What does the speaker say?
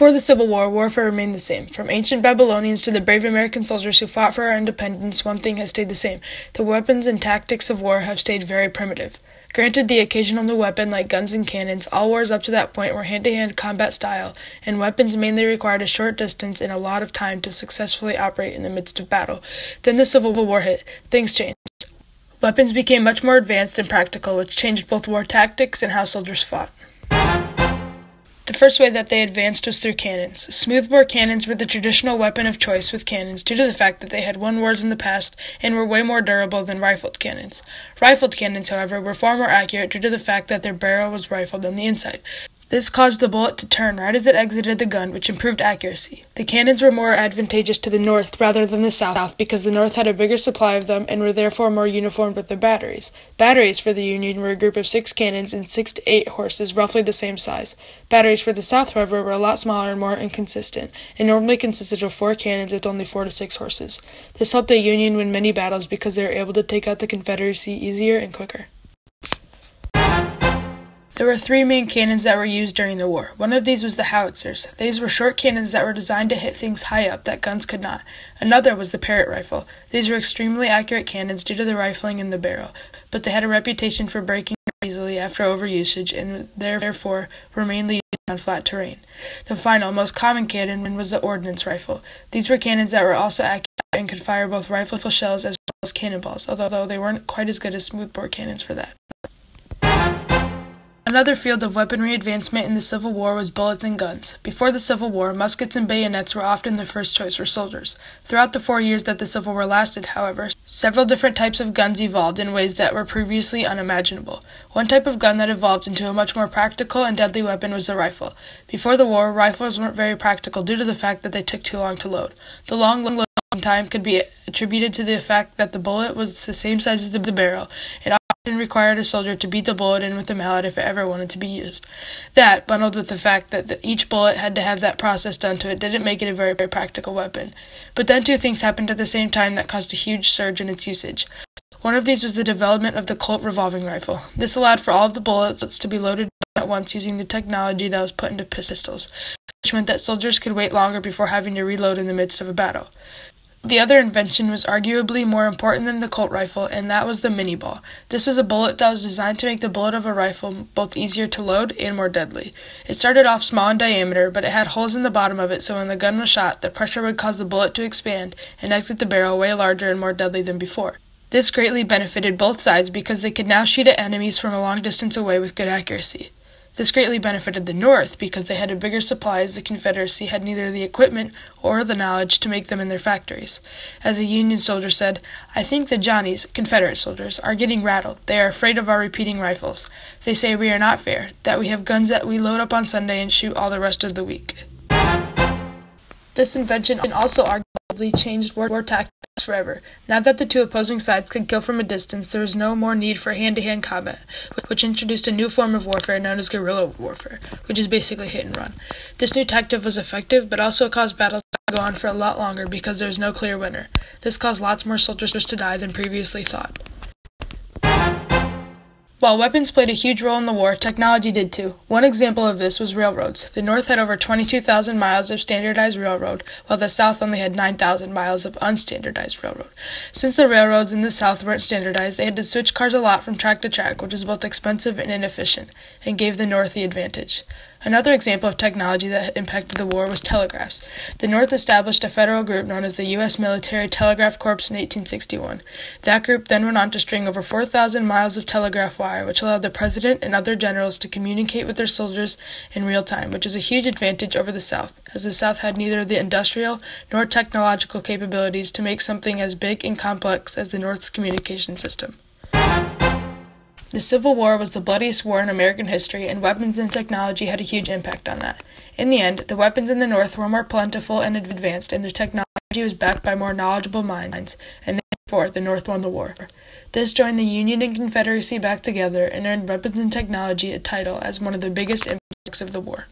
Before the Civil War, warfare remained the same. From ancient Babylonians to the brave American soldiers who fought for our independence, one thing has stayed the same. The weapons and tactics of war have stayed very primitive. Granted the occasional new weapon like guns and cannons, all wars up to that point were hand-to-hand combat style, and weapons mainly required a short distance and a lot of time to successfully operate in the midst of battle. Then the Civil War hit. Things changed. Weapons became much more advanced and practical, which changed both war tactics and how soldiers fought. The first way that they advanced was through cannons. Smoothbore cannons were the traditional weapon of choice with cannons due to the fact that they had won wars in the past and were way more durable than rifled cannons. Rifled cannons, however, were far more accurate due to the fact that their barrel was rifled on the inside. This caused the bullet to turn right as it exited the gun, which improved accuracy. The cannons were more advantageous to the North rather than the South because the North had a bigger supply of them and were therefore more uniformed with their batteries. Batteries for the Union were a group of 6 cannons and 6 to 8 horses, roughly the same size. Batteries for the South, however, were a lot smaller and more inconsistent, and normally consisted of 4 cannons with only 4 to 6 horses. This helped the Union win many battles because they were able to take out the Confederacy easier and quicker. There were 3 main cannons that were used during the war. One of these was the howitzers. These were short cannons that were designed to hit things high up that guns could not. Another was the Parrott rifle. These were extremely accurate cannons due to the rifling in the barrel, but they had a reputation for breaking easily after overusage and therefore were mainly used on flat terrain. The final, most common cannon was the ordnance rifle. These were cannons that were also accurate and could fire both rifle shells as well as cannonballs, although they weren't quite as good as smoothbore cannons for that. Another field of weaponry advancement in the Civil War was bullets and guns. Before the Civil War, muskets and bayonets were often the first choice for soldiers. Throughout the 4 years that the Civil War lasted, however, several different types of guns evolved in ways that were previously unimaginable. One type of gun that evolved into a much more practical and deadly weapon was the rifle. Before the war, rifles weren't very practical due to the fact that they took too long to load. The long loading time could be attributed to the fact that the bullet was the same size as the barrel. It often required a soldier to beat the bullet in with a mallet if it ever wanted to be used. That, bundled with the fact that each bullet had to have that process done to it, didn't make it a very practical weapon. But then 2 things happened at the same time that caused a huge surge in its usage. One of these was the development of the Colt revolving rifle. This allowed for all of the bullets to be loaded at once using the technology that was put into pistols, which meant that soldiers could wait longer before having to reload in the midst of a battle. The other invention was arguably more important than the Colt rifle, and that was the mini ball. This was a bullet that was designed to make the bullet of a rifle both easier to load and more deadly. It started off small in diameter, but it had holes in the bottom of it, so when the gun was shot, the pressure would cause the bullet to expand and exit the barrel way larger and more deadly than before. This greatly benefited both sides because they could now shoot at enemies from a long distance away with good accuracy. This greatly benefited the North because they had a bigger supply as the Confederacy had neither the equipment or the knowledge to make them in their factories. As a Union soldier said, "I think the Johnnies, Confederate soldiers, are getting rattled. They are afraid of our repeating rifles. They say we are not fair, that we have guns that we load up on Sunday and shoot all the rest of the week." This invention also arguably changed war tactics forever. Now that the 2 opposing sides could kill from a distance, there was no more need for hand-to-hand combat, which introduced a new form of warfare known as guerrilla warfare, which is basically hit and run. This new tactic was effective, but also caused battles to go on for a lot longer because there was no clear winner. This caused lots more soldiers to die than previously thought. While weapons played a huge role in the war, technology did too. One example of this was railroads. The North had over 22,000 miles of standardized railroad, while the South only had 9,000 miles of unstandardized railroad. Since the railroads in the South weren't standardized, they had to switch cars a lot from track to track, which was both expensive and inefficient, and gave the North the advantage. Another example of technology that impacted the war was telegraphs. The North established a federal group known as the U.S. Military Telegraph Corps in 1861. That group then went on to string over 4,000 miles of telegraph wire, which allowed the President and other generals to communicate with their soldiers in real time, which is a huge advantage over the South, as the South had neither the industrial nor technological capabilities to make something as big and complex as the North's communication system. The Civil War was the bloodiest war in American history, and weapons and technology had a huge impact on that. In the end, the weapons in the North were more plentiful and advanced, and their technology was backed by more knowledgeable minds, and therefore the North won the war. This joined the Union and Confederacy back together and earned weapons and technology a title as one of the biggest impacts of the war.